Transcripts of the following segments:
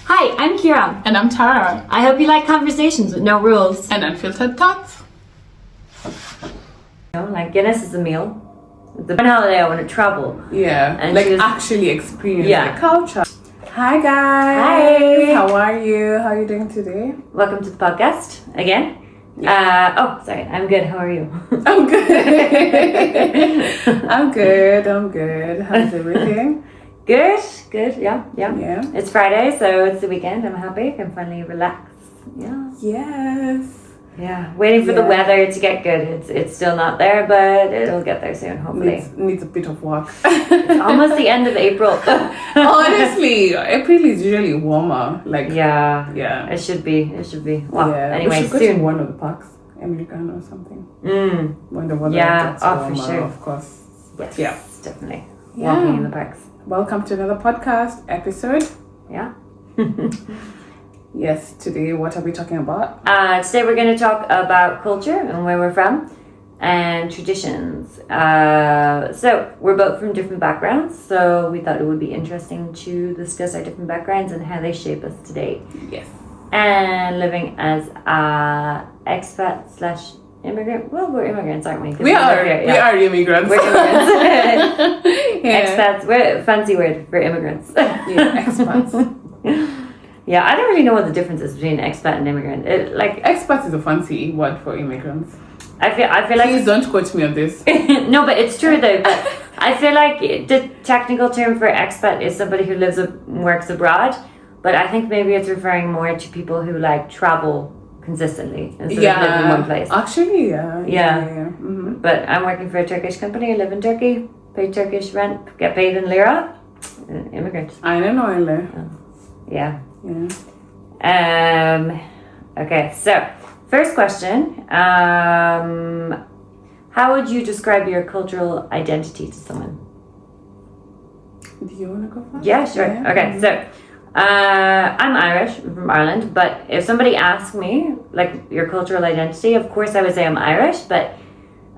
Hi, I'm Kira. And I'm Tara. I hope you like conversations with no rules. And unfiltered thoughts. Like Guinness is a meal. The one holiday I want to travel. Yeah, And like actually experience the culture. Hi guys. Hi. How are you? How are you doing today? Welcome to the podcast again. Sorry. I'm good. How are you? I'm good. I'm good. How's everything? Good. Yeah. Yeah. It's Friday, so it's the weekend. I'm happy. I can finally relax. Yeah. Yes. Yeah. Waiting for the weather to get good. It's still not there, but it'll get there soon, hopefully. Needs a bit of work. It's almost the end of April. Honestly, April is usually warmer. Like Yeah. It should be. Well, anyway, we should go soon. to one of the parks, American or something. When the weather gets warmer, for sure. of course. Yes, definitely. Yeah. Walking in the parks. Welcome to another podcast episode. Yeah. Yes, today what are we talking about? Today we're going to talk about culture and where we're from and traditions. So we're both from different backgrounds, so we thought it would be interesting to discuss our different backgrounds and how they shape us today. Yes. And living as expat/immigrant. Well, we're immigrants, aren't we? We are immigrants. We're immigrants. Expats. We're fancy word for immigrants. Expats. Yeah, I don't really know what the difference is between expat and immigrant. Expat is a fancy word for immigrants. I feel like. Please don't quote me on this. No, but it's true though. But I feel like the technical term for expat is somebody who works abroad. But I think maybe it's referring more to people who travel consistently instead of live in one place. Actually, yeah. Mm-hmm. But I'm working for a Turkish company. I live in Turkey, pay Turkish rent, get paid in lira. Immigrant. I don't know. Yeah. Okay, so first question. How would you describe your cultural identity to someone? Do you want to go first? Yeah, sure. Yeah. Okay, so I'm Irish, I'm from Ireland, but if somebody asked me, your cultural identity, of course I would say I'm Irish, but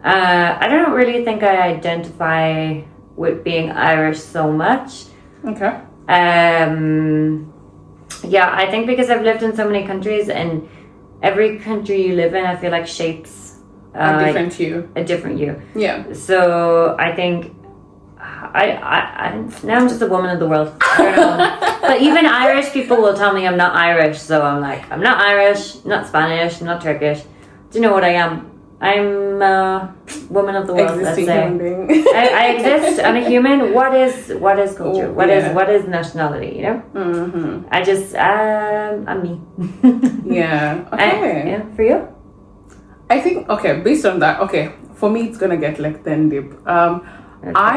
I don't really think I identify with being Irish so much. Okay. Yeah, I think because I've lived in so many countries, and every country you live in, I feel like shapes a different you. A different you. Yeah. So I think now I'm just a woman of the world. I don't know. But even Irish people will tell me I'm not Irish, so I'm not Irish, not Spanish, not Turkish. Do you know what I am? I'm a woman of the world. Existing let's say. Human being. I exist. I'm a human. What is culture? What is nationality? You know. Mm-hmm. I just I'm me. Yeah. Okay. For you? I think based on that. For me it's gonna get then deep. I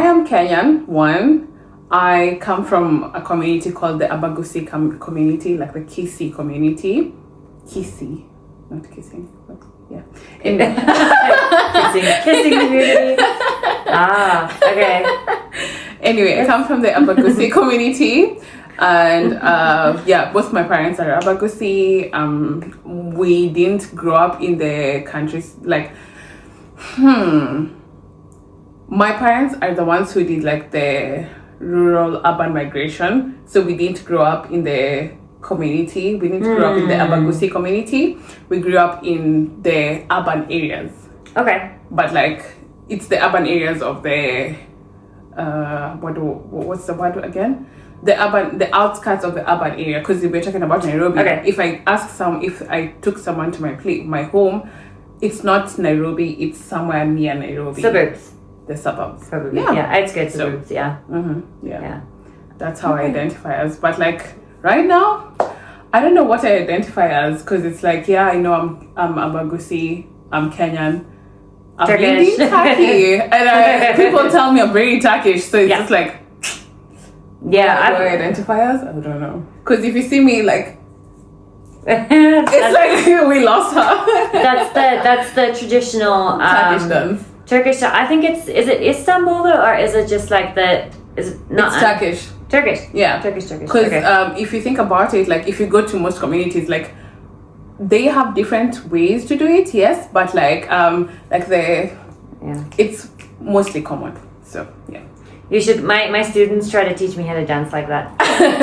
am Kenyan. One. I come from a community called the Abagusi community, like the Kisi community. Kisi, not kissing. But yeah. Anyway. kissing community. Okay. Anyway, I come from the Abagusi community, and both my parents are Abagusi. We didn't grow up in the countries my parents are the ones who did the rural urban migration, so we didn't grow up in the community. We didn't grow up in the Abagusi community. We grew up in the urban areas. Okay. But it's the urban areas of the what's the word again? The outskirts of the urban area. Because we're talking about Nairobi. Okay. If I took someone to my home, it's not Nairobi. It's somewhere near Nairobi. Suburbs. The suburbs. Probably. Yeah. Outskirts suburbs. Yeah. Mm-hmm. Yeah. That's how I identify as. But right now, I don't know what I identify as, because it's I know I'm Abagusi, I'm Kenyan, I'm really Turkey, and people tell me I'm very Turkish, so it's just what do I identify as? I don't know, because if you see me it's we lost her. That's the traditional Turkish dance. Turkish. I think is it Istanbul though, or is it just is it not? It's Turkish. Turkish. Yeah. Turkish. Because if you think about it, if you go to most communities, they have different ways to do it, yes, but it's mostly common. So You should. My students try to teach me how to dance like that.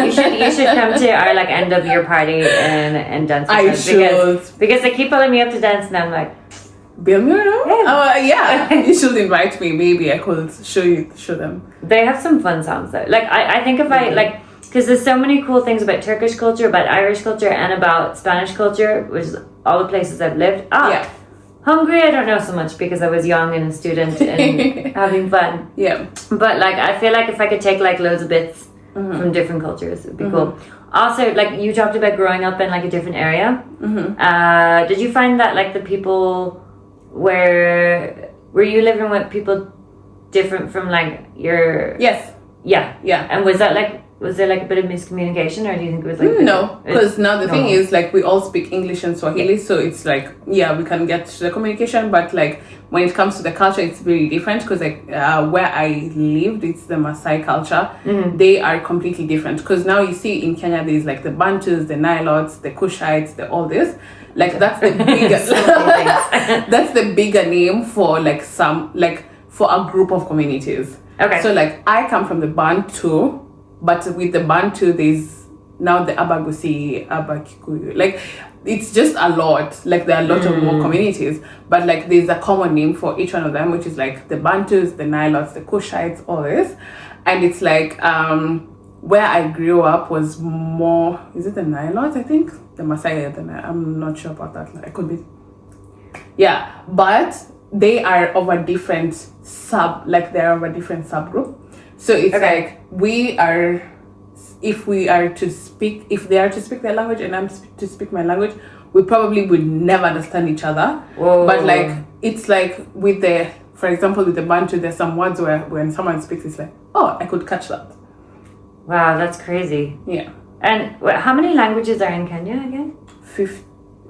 You should come to our like end of year party and dance with I us should. because they keep pulling me up to dance and I'm like, Bill Murray? Yeah. Yeah. You should invite me. Maybe I could show them. they have some fun songs though. Like I think if I like, because there's so many cool things about Turkish culture, about Irish culture, and about Spanish culture, which is all the places I've lived. Yeah. Hungary, I don't know so much because I was young and a student and having fun. Yeah. But like, I feel like if I could take like loads of bits from different cultures, it'd be cool. Also, like you talked about growing up in like a different area. Did you find that like the people were you living with people different from like your? Yes. Yeah. Yeah. And was there like a bit of miscommunication, or do you think it was like No, because now the thing normal? is like we all speak English and Swahili, so it's like we can get to the communication, but like when it comes to the culture, it's very different because like where I lived, it's the Maasai culture. They are completely different because now you see in Kenya there's like the Bantus, the Nilotes, the Kushites, all this. Like that's the bigger that's the bigger name for like for a group of communities. Okay. So like I come from the Bantu, but with the Bantu there's now the Abagusi, Abakikuyu. Like it's just a lot. Like there are a lot of more communities, but like there's a common name for each one of them, which is like the Bantus, the Nilotes, the Kushites, all this. And it's like where I grew up was more, is it the Nilotes? I think the Maasai. I'm not sure about that. I could be. Yeah, but they are of a different they're of a different subgroup. So it's like if they are to speak their language and I'm to speak my language, we probably would never understand each other. Whoa. But like it's like for example with the Bantu, there's some words where when someone speaks, it's like, oh, I could catch that. Wow, that's crazy. Yeah. And how many languages are in Kenya again?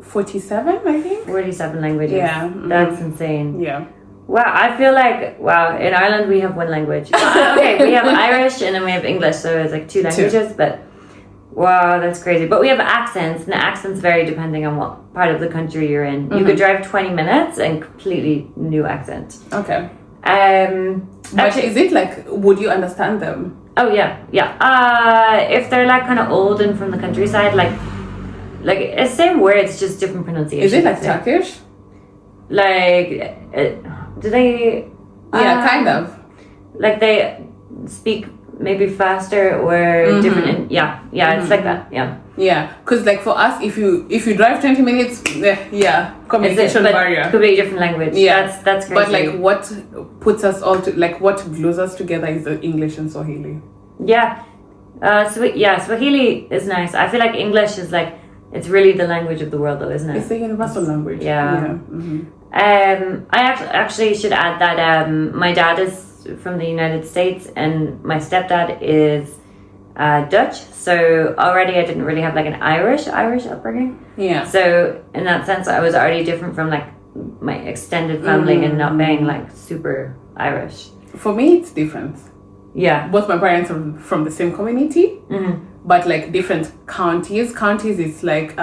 47, I think. 47 languages. Yeah. That's insane. Yeah. Wow, I feel like, in Ireland we have one language. Okay, we have Irish and then we have English, so it's like two languages, but wow, that's crazy. But we have accents, and the accents vary depending on what part of the country you're in. You could drive 20 minutes and completely new accent. Okay. But Actually, is it like, would you understand them? oh yeah. If they're like kind of old and from the countryside, like it's same words, just different pronunciation. Is it like Turkish? Like, do they? Yeah, kind of. Like they speak maybe faster or different. It's like that. Yeah. Yeah, because like for us, if you drive 20 minutes, communication barrier. Completely different language. Yeah, that's crazy. But like what puts us all what glues us together is the English and Swahili. Yeah. Swahili is nice. I feel like English is like, it's really the language of the world though, isn't it? It's the universal language. Yeah. I actually should add that my dad is from the United States and my stepdad is Dutch. So already I didn't really have like an Irish upbringing. Yeah. So in that sense, I was already different from like my extended family and not being like super Irish. For me, it's different. Yeah. Both my parents are from the same community, but like different counties. Counties is like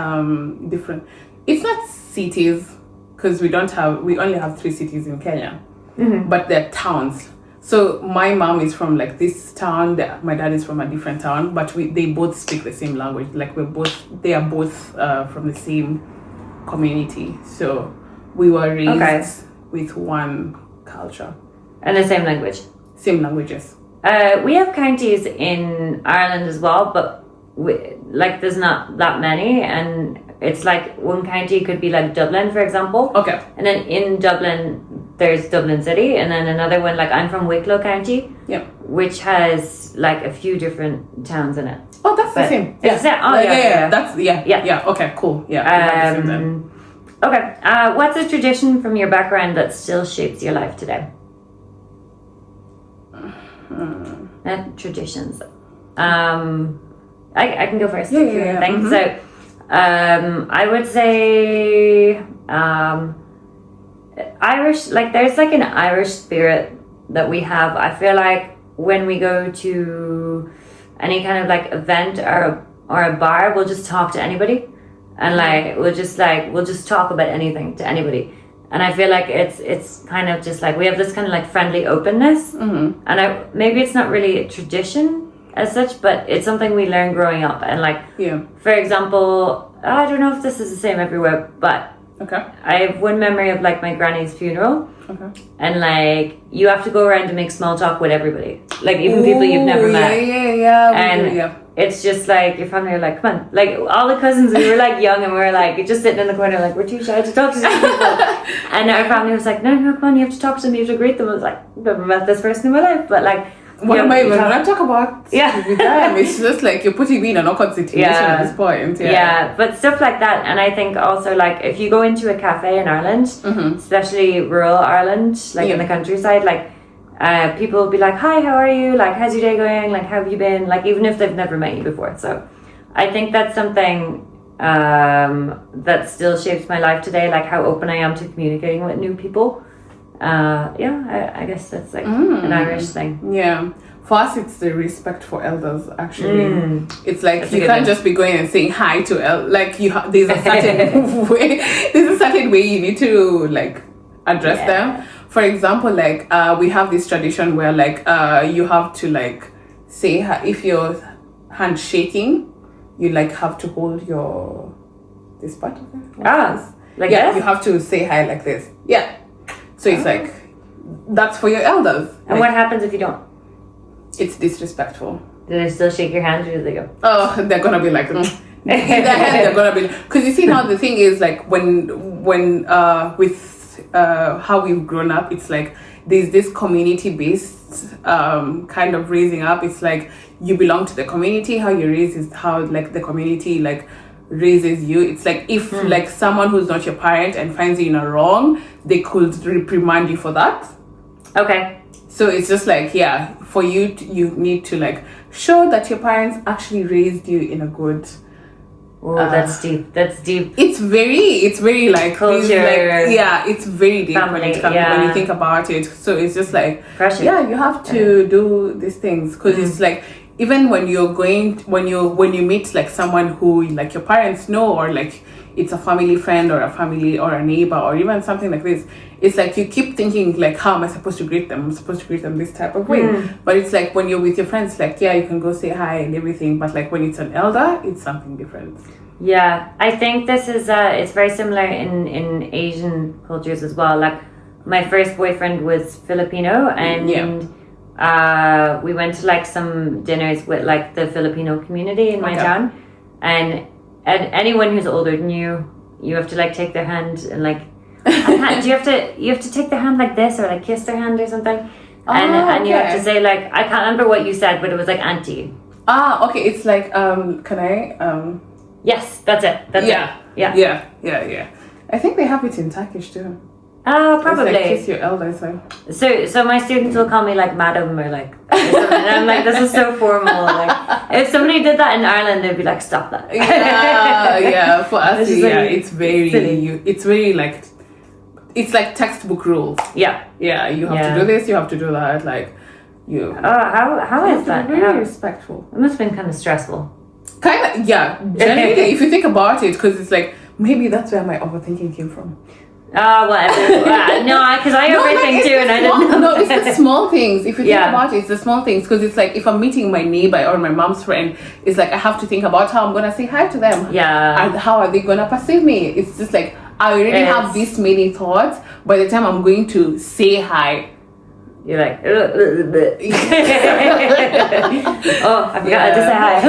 different. It's not cities because we only have 3 cities in Kenya, but they're towns. So my mom is from like this town. My dad is from a different town, but they both speak the same language. Like they are both from the same community. So we were raised with one culture And the same language. Same languages. We have counties in Ireland as well, but there's not that many, and it's like one county could be like Dublin, for example. Okay. And then in Dublin, there's Dublin City, and then another one, like I'm from Wicklow County, which has like a few different towns in it. Oh, that's the same. Yeah. That's Okay, cool. Yeah. Okay. What's a tradition from your background that still shapes your life today? Traditions. I can go first. Yeah. Thanks. So, I would say Irish. Like, there's like an Irish spirit that we have. I feel like when we go to any kind of like event or a bar, we'll just talk to anybody, and like we'll just talk about anything to anybody. And I feel like it's kind of just like we have this kind of like friendly openness, and maybe it's not really a tradition as such, but it's something we learn growing up. And like, for example, I don't know if this is the same everywhere, but I have one memory of like my granny's funeral, and like you have to go around and make small talk with everybody, like even people you've never met. And it's just like your family are like, come on, like all the cousins, we were like young and we were like just sitting in the corner like we're too shy to talk to these people. And our family was like, no, come on, you have to talk to them, you have to greet them. I was like, I've never met this person in my life, but like, what am I even gonna talk about with them? It's just like you're putting me in an awkward situation at this point. But stuff like that. And I think also like if you go into a cafe in Ireland, especially rural Ireland, like in the countryside, like people will be like, hi, how are you? Like, how's your day going? Like, how have you been? Like, even if they've never met you before. So I think that's something that still shapes my life today, like how open I am to communicating with new people. I guess that's like an Irish thing. Yeah. For us, it's the respect for elders, actually. It's like that's you can't just be going and saying hi to like there's a certain way you need to like address them. For example, like we have this tradition where like you have to like say hi. If you're handshaking, you like have to hold your this part of it. Like this? You have to say hi like this. Yeah. So it's like that's for your elders. And what happens if you don't? It's disrespectful. Do they still shake your hand, or do they go? Oh, they're gonna be like, they're gonna be, because you see now the thing is like when with how we've grown up, it's like there's this community based kind of raising up. It's like you belong to the community. How you raise is how like the community like raises you. It's like if like someone who's not your parent and finds you in a wrong, they could reprimand you for that. Okay. So it's just like, for you you need to like show that your parents actually raised you in a good. Oh, that's deep. That's deep. It's very like culture. It's very deep family, when you think about it. So it's just like pressure. You have to do these things because it's like even when you meet like someone who like your parents know, or like it's a family friend or a family or a neighbor or even something like this, it's like you keep thinking like, how am I supposed to greet them? I'm supposed to greet them this type of way. But it's like when you're with your friends, like you can go say hi and everything, but like when it's an elder, it's something different. Yeah, I think this is it's very similar in Asian cultures as well. Like my first boyfriend was Filipino, and we went to like some dinners with like the Filipino community in my town, and anyone who's older than you have to like take their hand and like you have to take their hand like this, or like kiss their hand or something, and you have to say like, I can't remember what you said, but it was like auntie. Okay, it's like can I yes, that's it. That's it. Yeah. I think they have it in Turkish too. Probably. It's like kiss your elders. So my students will call me like madam or like, and I'm like, this is so formal. Like if somebody did that in Ireland, they'd be like, stop that. For us, it's very silly. It's very like, it's like textbook rules. You have to do this, you have to do that. Like you. How is that? Very respectful. It must have been kind of stressful. Kind of, generally, if you think about it, because it's like maybe that's where my overthinking came from. No, because I overthink too, and I didn't know. No, it's the small things. If you think about it, it's the small things. Because it's like if I'm meeting my neighbor or my mom's friend, it's like I have to think about how I'm gonna say hi to them. Yeah. And how are they gonna perceive me? It's just like I already have this many thoughts. By the time I'm going to say hi, you're like, oh, I forgot to say hi.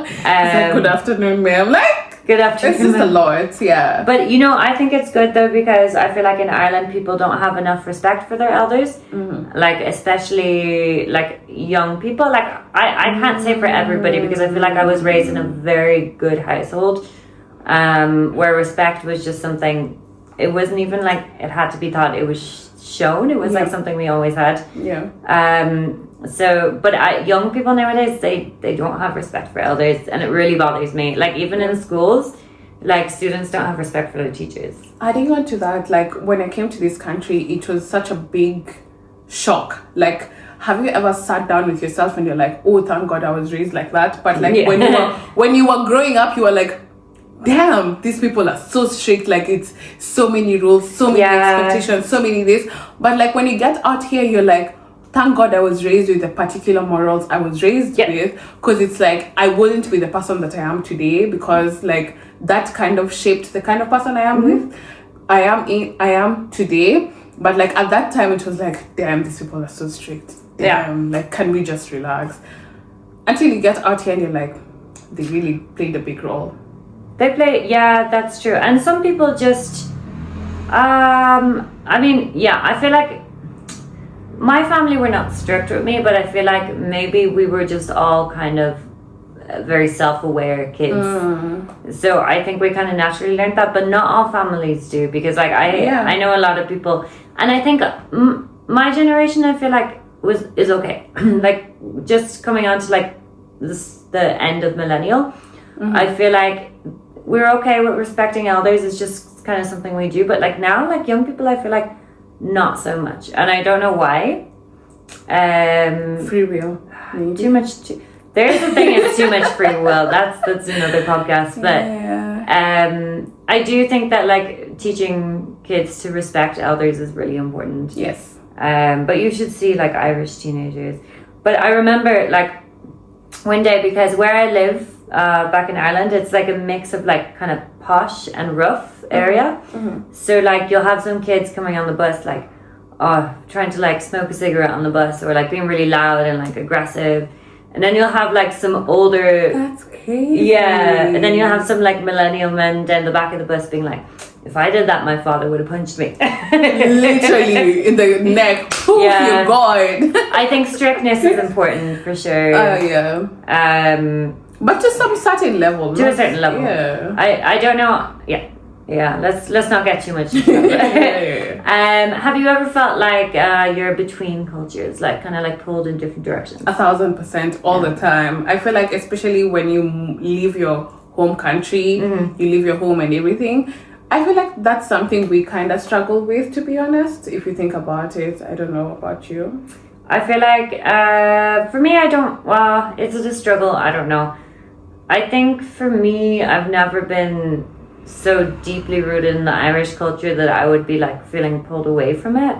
It's like, good afternoon, ma'am. Like, good afternoon. It's just a lot, But I think it's good though, because I feel like in Ireland people don't have enough respect for their elders. Like especially like young people. Like I can't say for everybody, because I feel like I was raised in a very good household, where respect was just something. It wasn't even like it had to be taught. It was shown. It was like something we always had. But young people nowadays, they don't have respect for elders, and it really bothers me. Like even in schools, like students don't have respect for their teachers. Adding on to that, like when I came to this country, it was such a big shock. Like, have you ever sat down with yourself and you're like, oh, thank God I was raised like that? But like when you were growing up, you were like, damn, these people are so strict, like it's so many rules, so many expectations, so many this. But like when you get out here, you're like, thank God I was raised with the particular morals I was raised with, because it's like I wouldn't be the person that I am today, because like that kind of shaped the kind of person I am with. I am today. But like at that time it was like, damn, these people are so strict. Damn, like can we just relax? Until you get out here and you're like, they really played a big role. They play, that's true. And some people just, I mean, I feel like my family were not strict with me, but I feel like maybe we were just all kind of very self-aware kids. So I think we kind of naturally learned that, but not all families do, because like I know a lot of people, and I think my generation, I feel like is okay. Like just coming on to like the end of millennial, I feel like we're okay with respecting elders. It's just kind of something we do. But like now, like young people, I feel like not so much, and I don't know why. Free will, maybe. Too much. There's the thing, it's too much free will. That's another podcast. But I do think that like teaching kids to respect elders is really important. Yes. But you should see like Irish teenagers. But I remember like one day, because where I live back in Ireland, it's like a mix of like kind of posh and rough area. So like you'll have some kids coming on the bus like trying to like smoke a cigarette on the bus, or like being really loud and like aggressive. And then you'll have like some older... That's crazy. Yeah. And then you'll have some like millennial men down the back of the bus being like, if I did that, my father would have punched me. Literally in the neck. Poof, you're gone. I think strictness is important for sure. But to some certain level. To a certain level. Yeah. I don't know. Yeah. Let's not get too much into it. Have you ever felt like you're between cultures, like kind of like pulled in different directions? 1,000% all the time. I feel like especially when you leave your home country, you leave your home and everything. I feel like that's something we kind of struggle with, to be honest, if you think about it. I don't know about you. I feel like for me, it's a struggle. I don't know. I think for me, I've never been so deeply rooted in the Irish culture that I would be like feeling pulled away from it.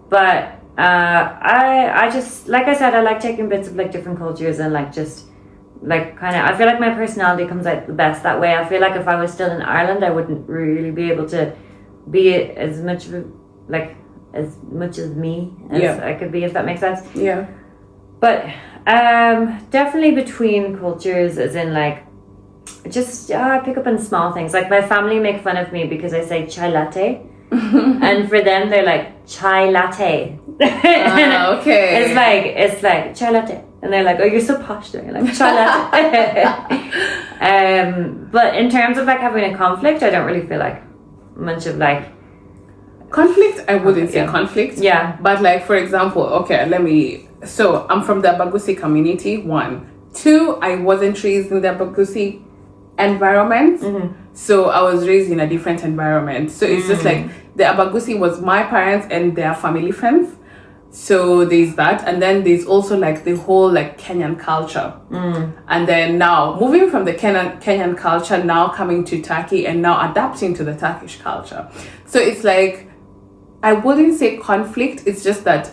But I just, like I said, I like taking bits of like different cultures and like just like kind of, I feel like my personality comes out the best that way. I feel like if I was still in Ireland, I wouldn't really be able to be as much of as much as me as I could be, if that makes sense. Yeah. But definitely between cultures, as in like just I pick up on small things. Like my family make fun of me because I say chai latte, and for them they're like chai latte. Okay. It's like chai latte, and they're like, oh, you're so posh there, like chai latte. But in terms of like having a conflict, I don't really feel like much of like conflict. I wouldn't say conflict. Yeah. But like for example, so I'm from the Bagusi community. 1, 2, I wasn't raised in the Bagusi environment, so I was raised in a different environment. So it's just like the Abagusi was my parents and their family friends. So there's that, and then there's also like the whole like Kenyan culture, and then now moving from the Kenyan culture, now coming to Turkey and now adapting to the Turkish culture. So it's like, I wouldn't say conflict. It's just that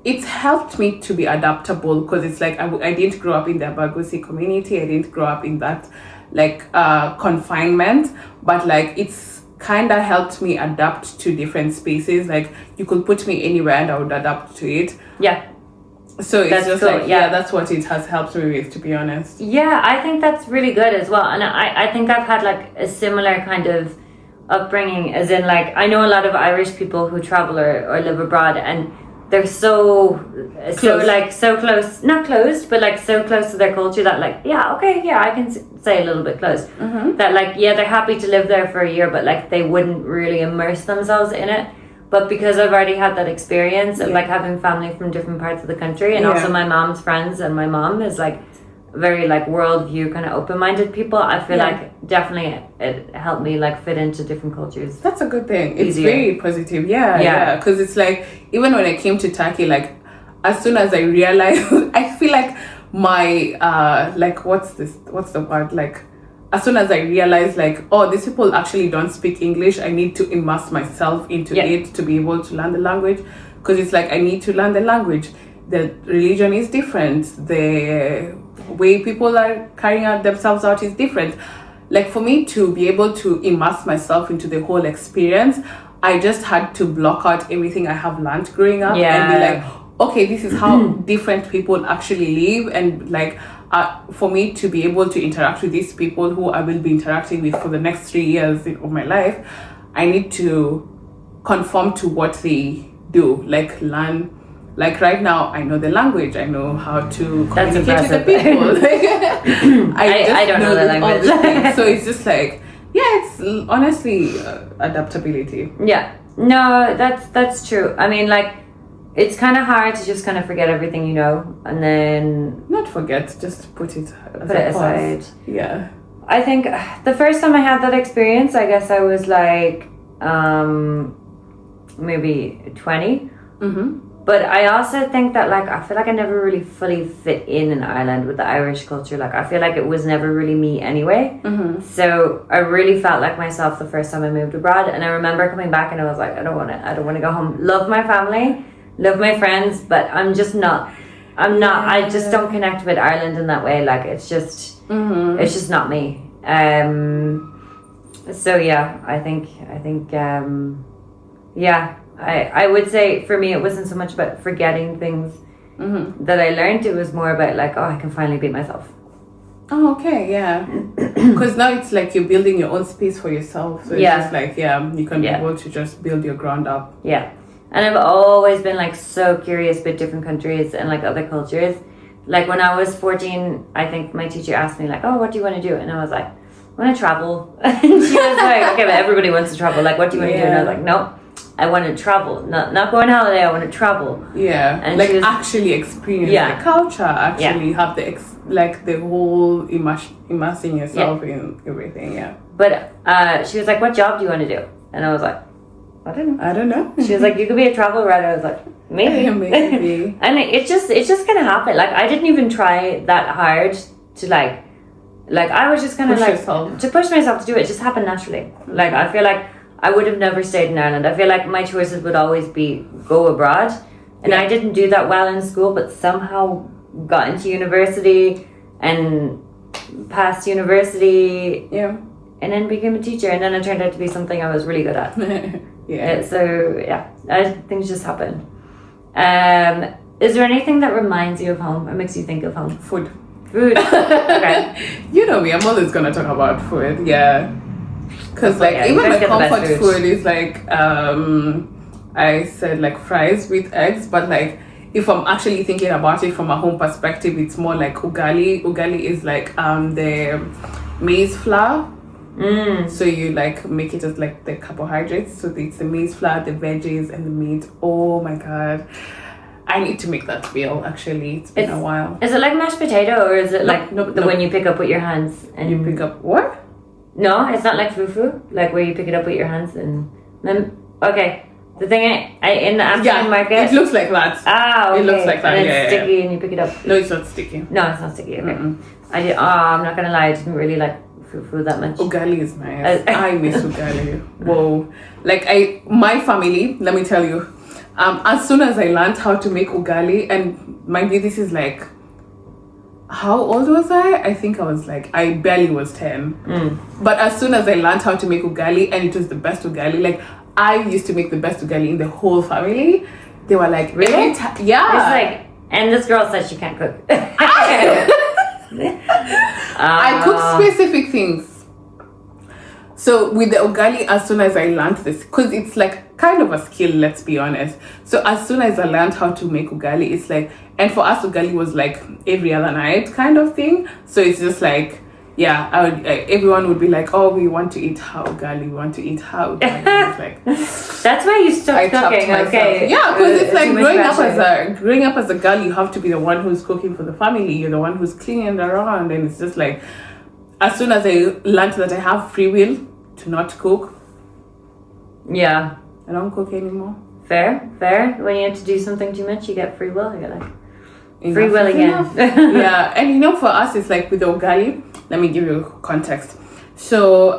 it's helped me to be adaptable, because it's like I didn't grow up in the Abagusi community. I didn't grow up in that like confinement, but like it's kind of helped me adapt to different spaces. Like you could put me anywhere and I would adapt to it. So it's just cool. That's what it has helped me with, to be honest. I think that's really good as well. And I think I've had like a similar kind of upbringing, as in like I know a lot of Irish people who travel or live abroad, and they're so close, not closed, but like so close to their culture that like, I can say a little bit close. That like, they're happy to live there for a year, but like they wouldn't really immerse themselves in it. But because I've already had that experience of like having family from different parts of the country, and also my mom's friends, and my mom is like very like worldview kind of open-minded people, I feel like definitely it helped me like fit into different cultures. That's a good thing. It's very positive. Because it's like, even when I came to Turkey, like as soon as I realized, I feel like my like what's the word, like as soon as I realized like, oh, these people actually don't speak English, I need to immerse myself into it to be able to learn the language, because it's like I need to learn the language. The religion is different. The way people are carrying out themselves out is different. Like for me to be able to immerse myself into the whole experience, I just had to block out everything I have learned growing up and be like, okay, this is how different people actually live, and like for me to be able to interact with these people who I will be interacting with for the next 3 years of my life, I need to conform to what they do, like learn. Like right now, I know the language. I know how to communicate with the people. I don't know the language. So it's just like, it's honestly adaptability. Yeah. No, that's true. I mean, like, it's kind of hard to just kind of forget everything you know, and then not forget, just put it aside. Yeah. I think the first time I had that experience, I guess I was like maybe 20. Mm-hmm. But I also think that, like, I feel like I never really fully fit in Ireland with the Irish culture. Like, I feel like it was never really me anyway. Mm-hmm. So I really felt like myself the first time I moved abroad. And I remember coming back and I was like, I don't want to go home. Love my family, love my friends, but I just don't connect with Ireland in that way. Like, it's just not me. So yeah, I think I would say for me it wasn't so much about forgetting things that I learned. It was more about like, I can finally be myself. Oh, okay, yeah. Because now it's like you're building your own space for yourself. So it's just like, you can be able to just build your ground up. Yeah. And I've always been like so curious about different countries and like other cultures. Like when I was 14, I think my teacher asked me like, what do you want to do? And I was like, I want to travel. And she was like, okay, but everybody wants to travel. Like, what do you want to do? And I was like, no. I want to travel, not go on holiday. I want to travel. Yeah, and like actually experience the culture. Actually have the whole immersing yourself in everything. Yeah. But she was like, "What job do you want to do?" And I was like, "I don't know." She was like, "You could be a travel writer." I was like, "Maybe." Maybe. And it just kind of happened. Like I didn't even try that hard to like I was just kind of like to push myself to do it. It just happened naturally. Like I feel like I would have never stayed in Ireland. I feel like my choices would always be go abroad. And I didn't do that well in school, but somehow got into university and passed university. Yeah. And then became a teacher. And then it turned out to be something I was really good at. Things just happen. Is there anything that reminds you of home or makes you think of home? Food. Okay. You know me, I'm always going to talk about food. Yeah. Because even my comfort food is like I said like fries with eggs, but like if I'm actually thinking about it from a home perspective, it's more like ugali. Ugali is like the maize flour. So you like make it as like the carbohydrates. So it's the maize flour, the veggies, and the meat. Oh my god, I need to make that meal. Actually, it's been a while. Is it like mashed potato, or is it the one you pick up with your hands and you pick up what? No, it's not like fufu, like where you pick it up with your hands and then. Okay, the thing I in the Amsterdam market. It looks like that. Okay. It looks like that. And it's sticky, and you pick it up. No, it's not sticky. No, it's not sticky. Okay. I'm not gonna lie. I didn't really like fufu that much. Ugali is nice. I miss ugali. Whoa! Like my family. Let me tell you. As soon as I learned how to make ugali, and mind you, this is like. How old was I? I think I barely was 10. But as soon as I learned how to make ugali, and it was the best ugali, like I used to make the best ugali in the whole family. They were like, really? Yeah. It's like, and this girl said she can't cook. I cook specific things. So with the ugali, as soon as I learned this, because it's like kind of a skill, let's be honest. So as soon as I learned how to make ugali, it's like, and for us ugali was like every other night kind of thing. So it's just like, everyone would be like, oh, we want to eat ugali, we want to eat ugali. It's like, that's why you stopped cooking, okay? Yeah, because it's like growing up as a girl, you have to be the one who's cooking for the family. You're the one who's cleaning around, and it's just like, as soon as I learned that I have free will to not cook, I don't cook anymore. Fair. When you have to do something too much, you get free will. You're like, Free will again. Yeah, and for us, it's like with the ugali. Let me give you context. So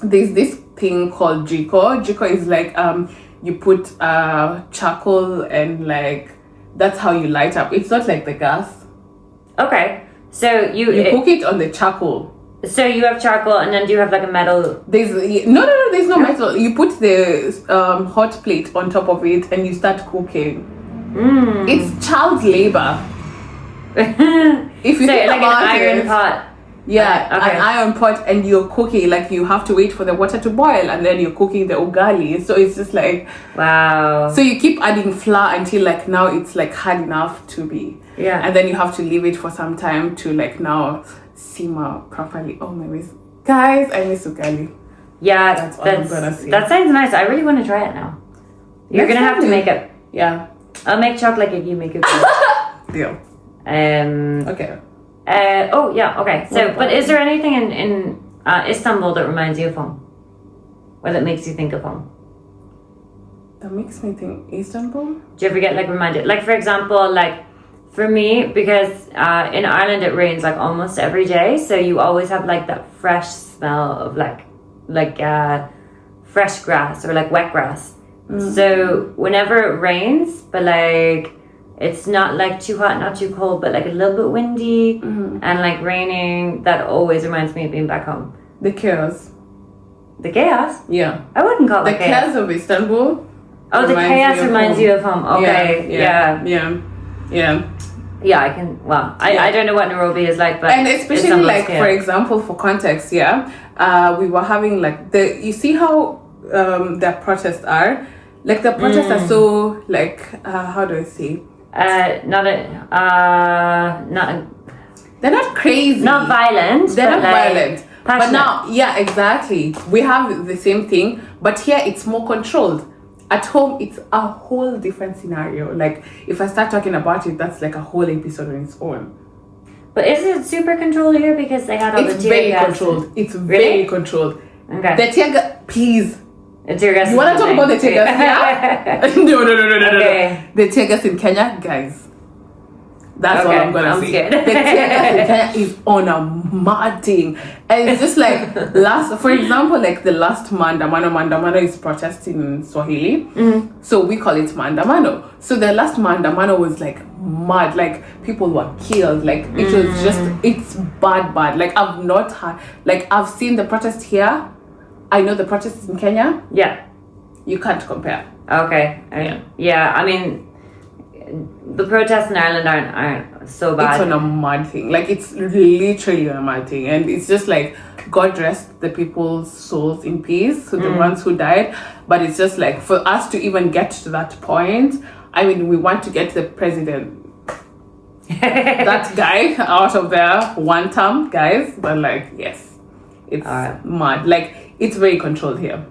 there's this thing called jiko. Jiko is like you put charcoal and like that's how you light up. It's not like the gas. Okay, so you cook it on the charcoal. So you have charcoal, and then do you have like a metal? There's no metal. You put the hot plate on top of it, and you start cooking. It's child labor. If you think like about an iron pot. Yeah, okay. An iron pot, and you're cooking, like you have to wait for the water to boil, and then you're cooking the ugali. So it's just like, wow. So you keep adding flour until like now it's like hard enough to be. Yeah. And then you have to leave it for some time to like now simmer properly. Oh my goodness. Guys, I miss ugali. Yeah, that's all I'm gonna say. That sounds nice. I really want to try it now. You're going to have to make it. Yeah. I'll make chocolate cake, you make it. Deal. Okay. Oh yeah, okay. So, but is there anything in Istanbul that reminds you of home, or that makes you think of home? That makes me think Istanbul. Do you ever get like reminded? Like for example, like for me, because in Ireland it rains like almost every day, so you always have like that fresh smell of like fresh grass or like wet grass. So whenever it rains, but like it's not like too hot, not too cold, but like a little bit windy and like raining, that always reminds me of being back home. The chaos. The chaos? Yeah. I wouldn't call it the chaos of Istanbul. Oh, the chaos reminds you of home. Okay. Yeah. Yeah, I can. Well, I don't know what Nairobi is like, but and especially like chaos. For example, for context, we were having like you see how their protests are. Like the protests are so like how do I say? They're not crazy. Not violent. They're not like violent. Passionate. But now, exactly. We have the same thing, but here it's more controlled. At home, it's a whole different scenario. Like if I start talking about it, that's like a whole episode on its own. But is it super controlled here because they had all the tear gas? Controlled. It's really? Very controlled. Okay. The tear gas, please. The tear gas. You want to talk about the tear gas? Yeah. No. Okay. The tear gas in Kenya, guys. That's all I'm gonna say. Scared. The tear gas in Kenya is on a mad thing, and it's just like for example, like the last Mandamano is protesting in Swahili, so we call it Mandamano. So the last Mandamano was like mad, like people were killed, like it was just it's bad. Like I've seen the protest here. I know the protests in Kenya. Yeah, you can't compare. Okay. Yeah. I mean, the protests in Ireland aren't so bad. It's on a mad thing. Like it's literally on a mad thing, and it's just like God rest the people's souls in peace, so the ones who died. But it's just like for us to even get to that point. I mean, we want to get the president, that guy, out of there one term, guys. But like, yes, it's mad. Like it's very controlled here.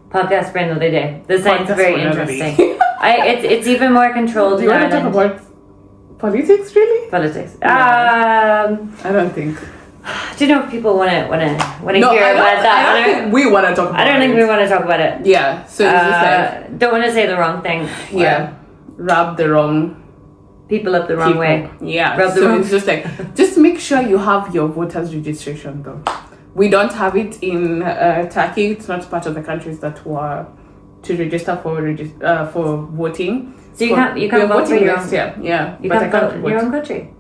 Podcast for another day. This sounds very interesting. It's even more controlled in Ireland. You want to talk about politics, really? Politics. I don't think. Do you know if people want to hear about that? I don't think we want to talk about it. I don't think we want to talk about it. Yeah. So it's just like don't want to say the wrong thing. Yeah. Rub the wrong people up the wrong way. Yeah. Rub the so wrong. It's just like just make sure you have your voters registration though. We don't have it in Turkey. It's not part of the countries that were to register for voting. So you can't vote for your own. Yeah, you can't vote in your own country.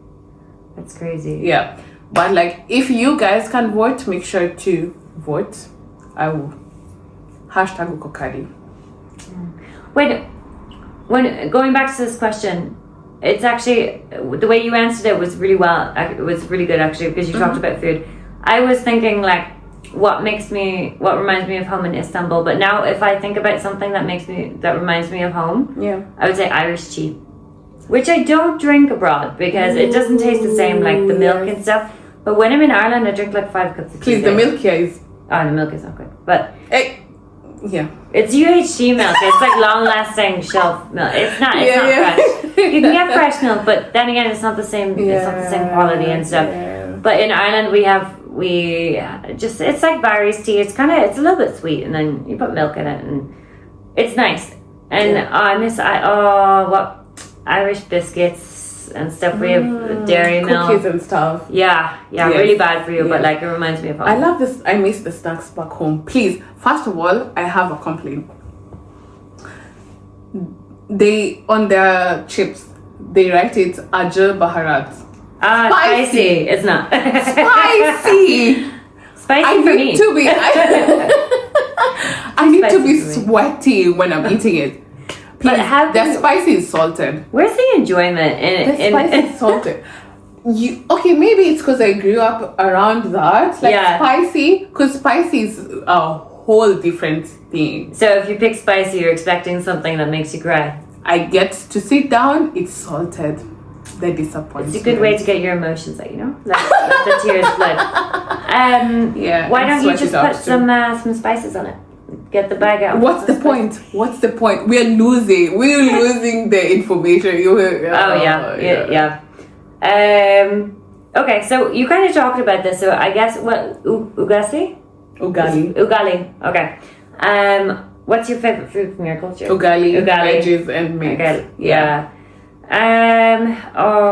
That's crazy. Yeah, but like if you guys can vote, make sure to vote. I will hashtag Ukokari. Wait, when going back to this question, it's actually the way you answered it was really well. It was really good actually because you talked about food. I was thinking like what reminds me of home in Istanbul, but now if I think about something that reminds me of home, I would say Irish tea, which I don't drink abroad because it doesn't taste the same, like the milk and stuff. But when I'm in Ireland, I drink like 5 cups of tea. Please, the milk here is the milk is not good, but it's UHT milk. It's like long-lasting shelf milk. It's not fresh. You can get fresh milk, but then again, it's not the same. It's not the same quality and stuff. But in Ireland, it's like Barry's tea. It's a little bit sweet, and then you put milk in it, and it's nice. And I miss Irish biscuits. and stuff. We have dairy milk. Cookies and stuff. Yeah, Yes. really bad for you, but Yes. like it reminds me of home. I love this. I miss the snacks back home. Please, first of all, I have a complaint. They, on their chips, they write it Ajal Baharat. Spicy. It's not. Spicy! Spicy I for need me. to be. I need to be Spicy for me. sweaty when I'm eating it. Please, have their you- spicy is salted. Where's the enjoyment in The spicy is salted. Maybe it's because I grew up around that. Like Yeah. spicy, because spicy is a whole different thing. So if you pick spicy, you're expecting something that makes you cry. I get to sit down, it's salted. The disappointment. It's a good way to get your emotions out, you know? Like the tears flood. Yeah, Why and don't you sweat just it out put too. some spices on it? Get the bag out. What's the point? What's the point? We're losing the information. Oh yeah. Okay, so you kind of talked about this. So I guess what ugali? Ugali. Ugali. Okay. What's your favorite food from your culture? Ugali, Ugali. veggies and meat. Okay. Yeah.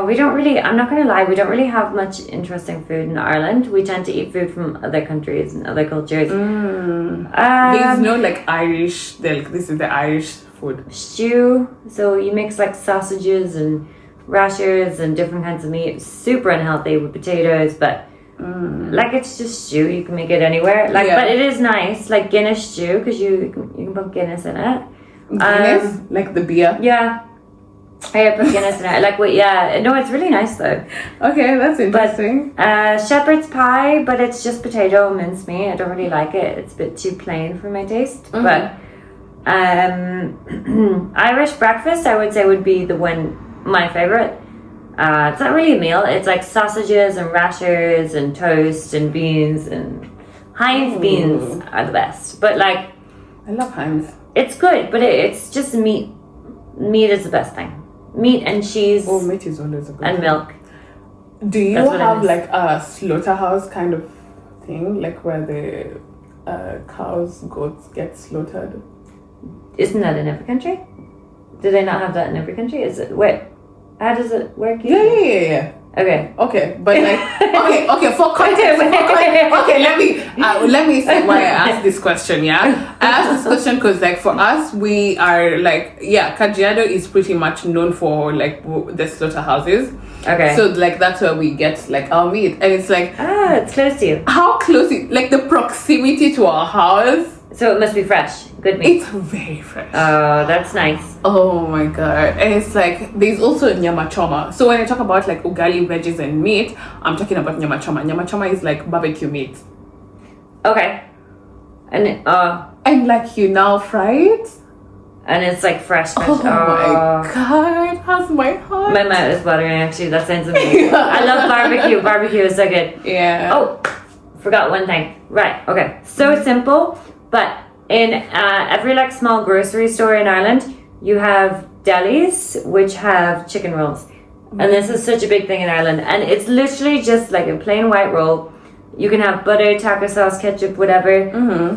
We don't really. I'm not gonna lie. We don't really have much interesting food in Ireland. We tend to eat food from other countries and other cultures. There's no like Irish. This is the Irish food. Stew. So you mix like sausages and rashers and different kinds of meat. Super unhealthy with potatoes, but like it's just stew. You can make it anywhere. Like, Yeah. but it is nice. Like Guinness stew because you can put Guinness in it. Guinness, like the beer. Yeah. I put Guinness in it. Like, wait, yeah. No, it's really nice though. Okay, that's interesting. Shepherd's pie, but it's just potato and mincemeat. I don't really like it. It's a bit too plain for my taste. But Irish breakfast, I would say, would be my favorite. It's not really a meal. It's like sausages and rashers and toast and beans and Heinz beans are the best. But like, I love Heinz. it's good, but it's just meat. Meat is the best thing. Meat and cheese Oh, meat is always a good and thing. milk. Do you That's what I have miss. like a slaughterhouse kind of thing, like where the cows, goats get slaughtered? Isn't that in every country? Do they not have that in every country? Is it where? How does it work? Yeah. Okay. Okay, but like, okay, for context, let me say why I asked this question. Yeah, I asked this question because like for us, we are like, Kajiado is pretty much known for like the slaughterhouses. Okay. So like that's where we get like our meat, and it's like it's close to you, how close like the proximity to our house. so it must be fresh. Good meat. It's very fresh. Oh, that's nice. Oh my god. And it's like there's also nyama choma. So when I talk about like ugali, veggies and meat, I'm talking about nyama choma. Nyama choma is like barbecue meat. Okay. And And like you now fry it. and it's like fresh. Oh my god, how's my heart? My mouth is watering. Actually, that sounds amazing. I love barbecue. Barbecue is so good. Yeah. Oh, forgot one thing. Right. Okay. So simple, but in every like small grocery store in Ireland, you have delis which have chicken rolls, and this is such a big thing in Ireland. And it's literally just like a plain white roll. You can have butter, taco sauce, ketchup, whatever.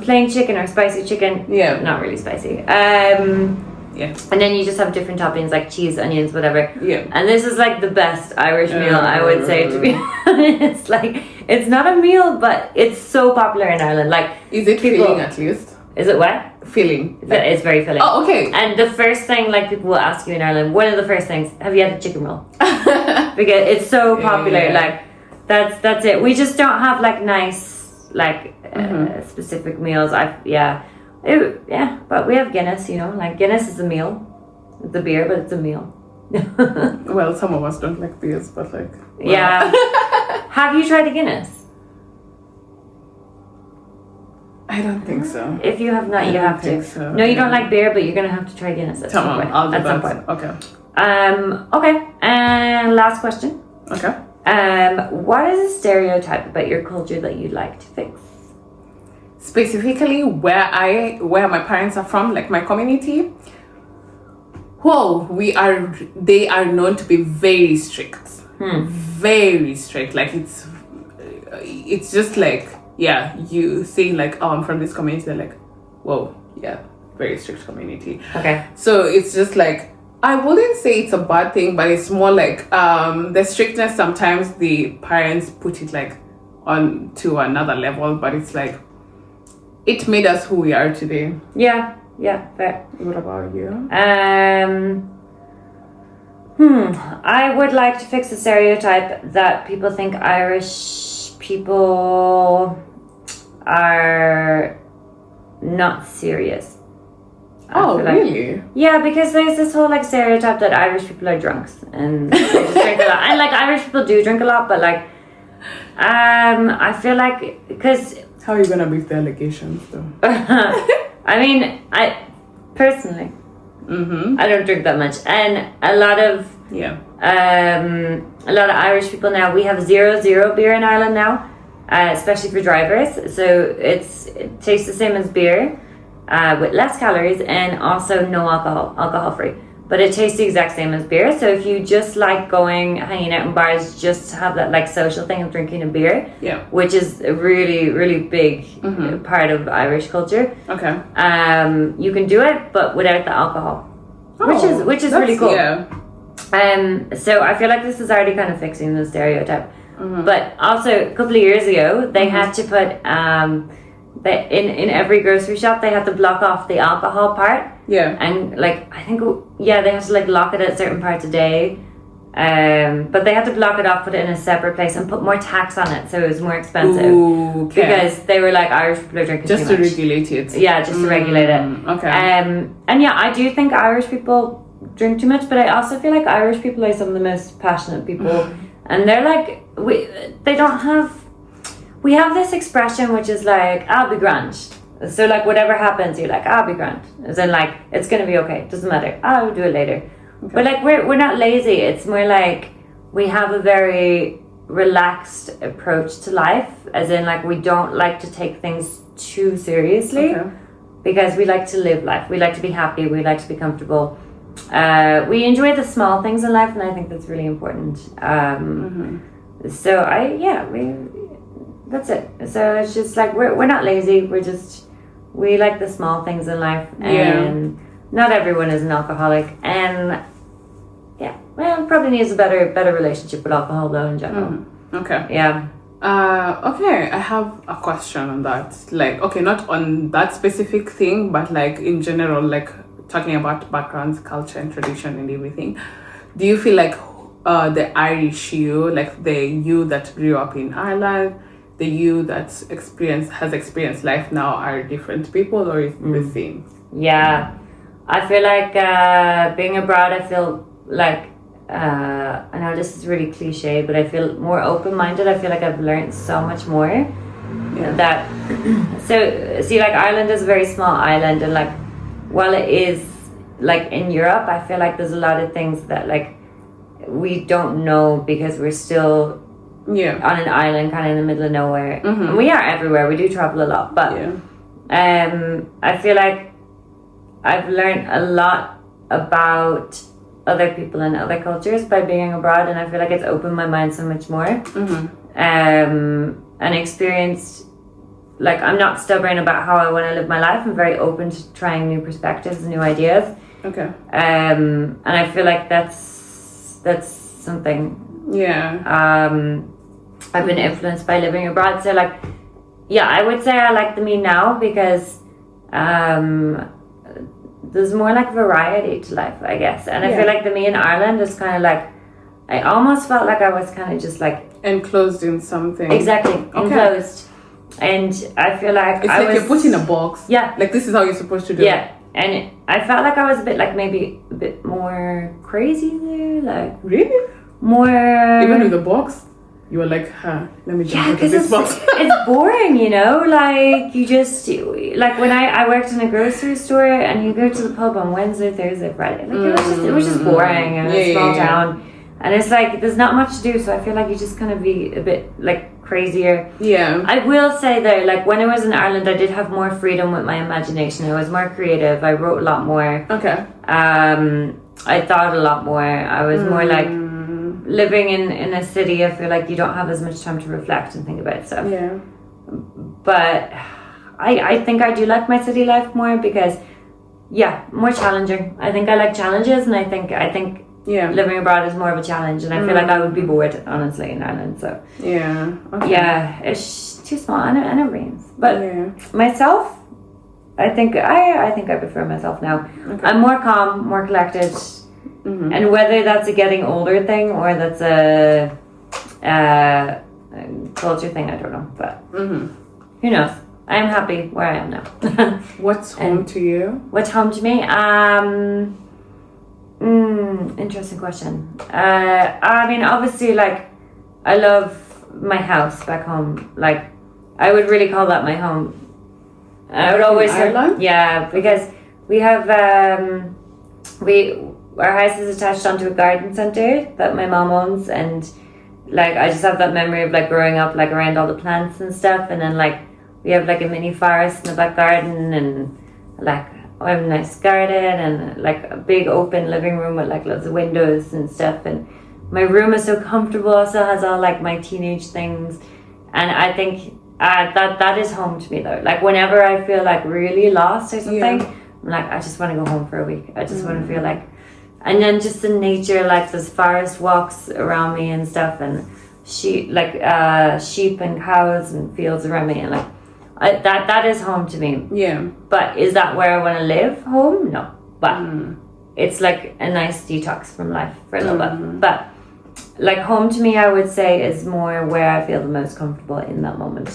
Plain chicken or spicy chicken. Yeah. Not really spicy. Yeah. And then you just have different toppings like cheese, onions, whatever. Yeah. And this is like the best Irish meal, I would say, to be honest. Like, it's not a meal, but it's so popular in Ireland. Like, Is it people- filling at least? is it what? Filling. It's very filling. Oh, okay. And the first thing, like, people will ask you in Ireland, one of the first things, have you had a chicken roll? Because it's so popular. Yeah. Like, that's it. We just don't have like nice, like, specific meals. But we have Guinness, you know, like Guinness is a meal. It's a beer, but it's a meal. Well, some of us don't like beers, but like Yeah. Have you tried a Guinness? I don't think so. If you have not, you don't have to. think so, No, you don't yeah. like beer, but you're gonna have to try Guinness at some Come on, point. I'll do at some that. point. Okay. Okay. And last question. Okay. What is a stereotype about your culture that you'd like to fix? Specifically where my parents are from, like my community. They are known to be very strict. Very strict. Like it's just like, you say like, oh, I'm from this community, they're like, whoa, yeah, very strict community. Okay. So it's just like, I wouldn't say it's a bad thing, but it's more like the strictness. Sometimes the parents put it like on to another level, but it's like it made us who we are today. Yeah, fair. What about you? I would like to fix the stereotype that people think Irish people are not serious. Oh, like, really? Yeah, because there's this whole like stereotype that Irish people are drunks and they just drink a lot. And like Irish people do drink a lot, but like, I feel like because how are you gonna beat the allegations though? I mean, I personally, I don't drink that much, and a lot of Irish people now. We have 0.0 beer in Ireland now, especially for drivers. So it tastes the same as beer. With less calories and also no alcohol free, but it tastes the exact same as beer. So if you just like hanging out in bars just to have that like social thing of drinking a beer, which is a really, really big part of Irish culture. Okay. You can do it, but without the alcohol, which is really cool. Yeah. So I feel like this is already kind of fixing the stereotype. But also a couple of years ago, they had to put in every grocery shop they had to block off the alcohol part. Yeah. And like I think they had to like lock it at certain parts a day. But they had to block it off, put it in a separate place, and put more tax on it, so it was more expensive. Ooh, okay. Because they were like Irish people are drinking just too much. to regulate it. Yeah, just to regulate it. Okay. And yeah, I do think Irish people drink too much, but I also feel like Irish people are some of the most passionate people, and they're like we have this expression which is like, I'll be grand. So like whatever happens, you're like, I'll be grand. As in like, it's gonna be okay, doesn't matter, I'll do it later. Okay. But like we're not lazy, it's more like we have a very relaxed approach to life, as in like we don't like to take things too seriously, because we like to live life, we like to be happy, we like to be comfortable. We enjoy the small things in life, and I think that's really important. So that's it. So it's just like we're not lazy. We like the small things in life, and not everyone is an alcoholic. And probably needs a better relationship with alcohol though in general. Okay. Yeah. Okay. I have a question on that. Like, okay, not on that specific thing, but like in general, like talking about backgrounds, culture, and tradition, and everything. Do you feel like the Irish you, like the you that grew up in Ireland, the you that has experienced life now, are different people, or is it the same? Yeah, I feel like being abroad, I feel like I know this is really cliche, but I feel more open-minded. I feel like I've learned so much more. That so see, like Ireland is a very small island, and like while it is like in Europe, I feel like there's a lot of things that like we don't know because we're still on an island kind of in the middle of nowhere. And we are everywhere, we do travel a lot, but I feel like I've learned a lot about other people and other cultures by being abroad, and I feel like it's opened my mind so much more. And experienced, like I'm not stubborn about how I want to live my life. I'm very open to trying new perspectives and new ideas. And I feel like that's something. I've been influenced by living abroad. So like, I would say I like the me now because there's more like variety to life, I guess. And I feel like the me in Ireland is kind of like, I almost felt like I was kind of just like enclosed in something. Exactly, enclosed. And I feel like it's like you're put in a box. Yeah. Like this is how you're supposed to do it. Yeah. And I felt like I was a bit like maybe a bit more crazy there. Like really? More even with the box? You were like, let me jump into this box. It's boring, you know? Like, you just... Like, when I worked in a grocery store and you go to the pub on Wednesday, Thursday, Friday. Like, it was just boring in a small town. And it's like, there's not much to do, so I feel like you just kind of be a bit, like, crazier. Yeah. I will say, though, like, when I was in Ireland, I did have more freedom with my imagination. I was more creative. I wrote a lot more. Okay. I thought a lot more. I was more, like... Living in a city, I feel like you don't have as much time to reflect and think about stuff. Yeah. But I think I do like my city life more because Yeah, more challenging. I think I like challenges, and I think Yeah. living abroad is more of a challenge, and I feel like I would be bored, honestly, in Ireland. So Yeah. Okay. yeah, it's too small, and it rains. But Yeah. myself, I think I prefer myself now. Okay. I'm more calm, more collected, and whether that's a getting older thing or that's a culture thing, I don't know. But who knows? I am happy where I am now. What's home to you? What's home to me? Interesting question. I mean, obviously, like, I love my house back home. Like, I would really call that my home. I would always Ireland? Yeah, because we have our house is attached onto a garden center that my mom owns, and like I just have that memory of like growing up like around all the plants and stuff, and then like we have like a mini forest in the back garden, and like I have a nice garden and like a big open living room with like lots of windows and stuff, and my room is so comfortable. Also has all like my teenage things, and I think that is home to me though. Like whenever I feel like really lost or something, I'm like I just want to go home for a week. I just want to feel like, and then just the nature, like there's forest walks around me and stuff, and sheep and cows and fields around me, and like that is home to me. Yeah. But is that where I want to live? Home? No. But it's like a nice detox from life for a little bit. But like home to me, I would say, is more where I feel the most comfortable in that moment.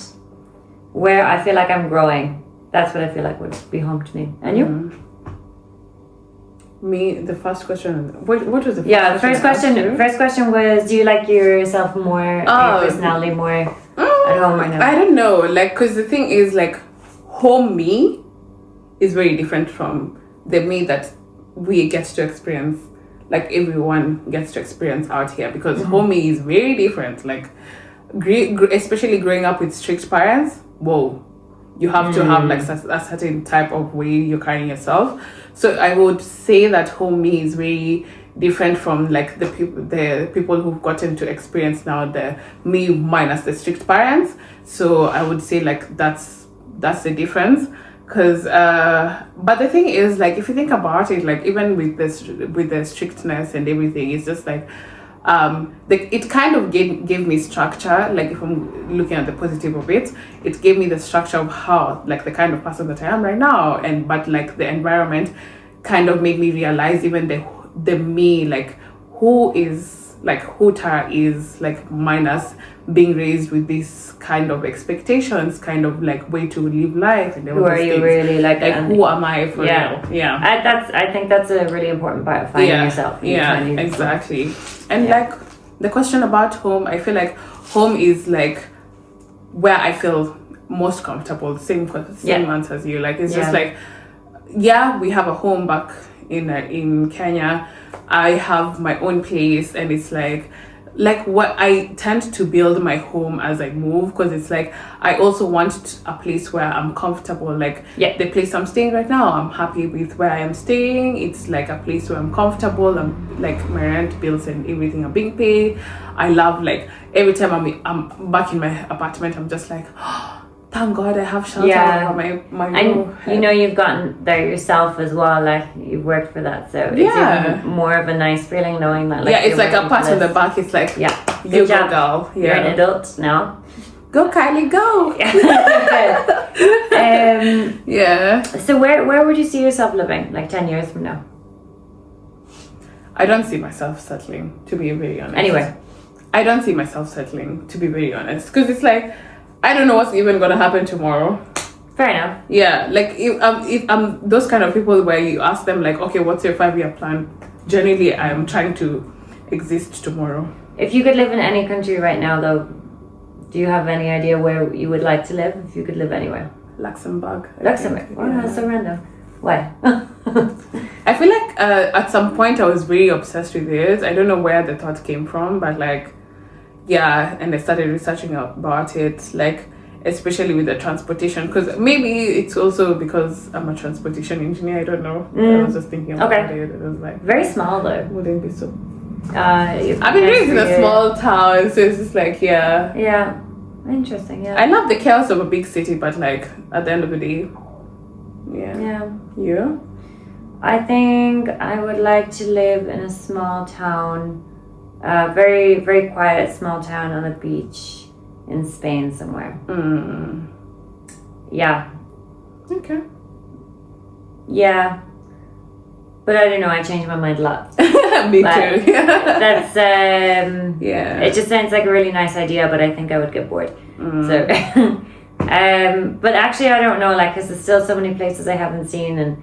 Where I feel like I'm growing. That's what I feel like would be home to me. And you? Me, the first question. What was the first Yeah, question? first question was, do you like yourself more, your personality more at home or no? I don't know, like, because the thing is, like, home me is very different from the me that we get to experience, like everyone gets to experience out here, because home me is very different. Like, especially growing up with strict parents, whoa, you have to have like a certain type of way you're carrying yourself. So I would say that home me is very different from like the people who've gotten to experience now the me minus the strict parents. So I would say like that's the difference. Because but the thing is, like, if you think about it, like even with the strictness and everything, it's just like it kind of gave me structure. Like if I'm looking at the positive of it, it gave me the structure of how, like, the kind of person that I am right now. And but like the environment kind of made me realize even the me, like who Tara is, like minus being raised with this kind of expectations, kind of like way to live life, and who are you things. Really like who am I for real? Yeah, I think that's a really important part of finding yourself. Exactly. And like the question about home, I feel like home is like where I feel most comfortable. Same answer as you. Like it's just like we have a home back in Kenya. I have my own place, and it's like what I tend to build my home as I move, because it's like I also want a place where I'm comfortable. Like the place I'm staying right now, I'm happy with where I am staying. It's like a place where I'm comfortable. I'm like my rent, bills, and everything are being paid. I love, like, every time I'm back in my apartment, I'm just like, thank God I have shelter over my roof. And you know you've gotten there yourself as well, like you've worked for that, so it's even more of a nice feeling knowing that, like, it's like a pat on the back. It's like, good job, girl. You're an adult now. Go Kylie, go. So where would you see yourself living like 10 years from now? I don't see myself settling, to be very honest. Anyway, I don't see myself settling, to be very honest, because it's like I don't know what's even gonna happen tomorrow. Fair enough. Yeah, like if those kind of people where you ask them like, okay, what's your 5-year plan? Generally, I'm trying to exist tomorrow. If you could live in any country right now, though, do you have any idea where you would like to live if you could live anywhere? Luxembourg. Oh, that's so random. Why? I feel like at some point I was very obsessed with it. I don't know where the thought came from, but like, and I started researching about it, like especially with the transportation, because maybe it's also because I'm a transportation engineer. I don't know. I was just thinking about it. It was like very small though. Wouldn't be so. I've been raised in a small town, so it's just like interesting. I love the chaos of a big city, but like at the end of the day, you. I think I would like to live in a small town, very, very quiet small town on a beach in Spain somewhere. Yeah. Okay. Yeah. But I don't know, I changed my mind a lot. Me But too. That's, Yeah. it just sounds like a really nice idea, but I think I would get bored. So, but actually I don't know, like, because there's still so many places I haven't seen, and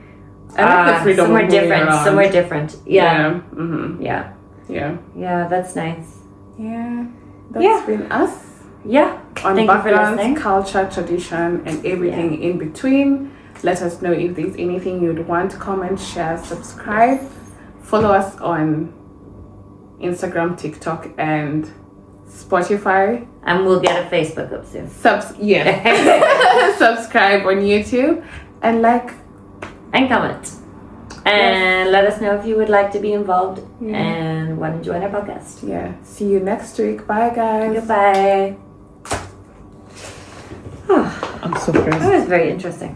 I like the freedom somewhere of moving different, around. somewhere different. Yeah. Yeah. Yeah. Yeah. Yeah, that's nice. Yeah. That's Yeah. been us Yeah. on Thank you for backgrounds, listening. culture, tradition, and everything in between. Let us know if there's anything you'd want. Comment, share, subscribe. Follow us on Instagram, TikTok, and Spotify. And we'll get a Facebook up soon. Subscribe on YouTube and like. And comment. And let us know if you would like to be involved and want to join our podcast. Yeah. See you next week. Bye, guys. Goodbye. I'm so pressed. That was very interesting.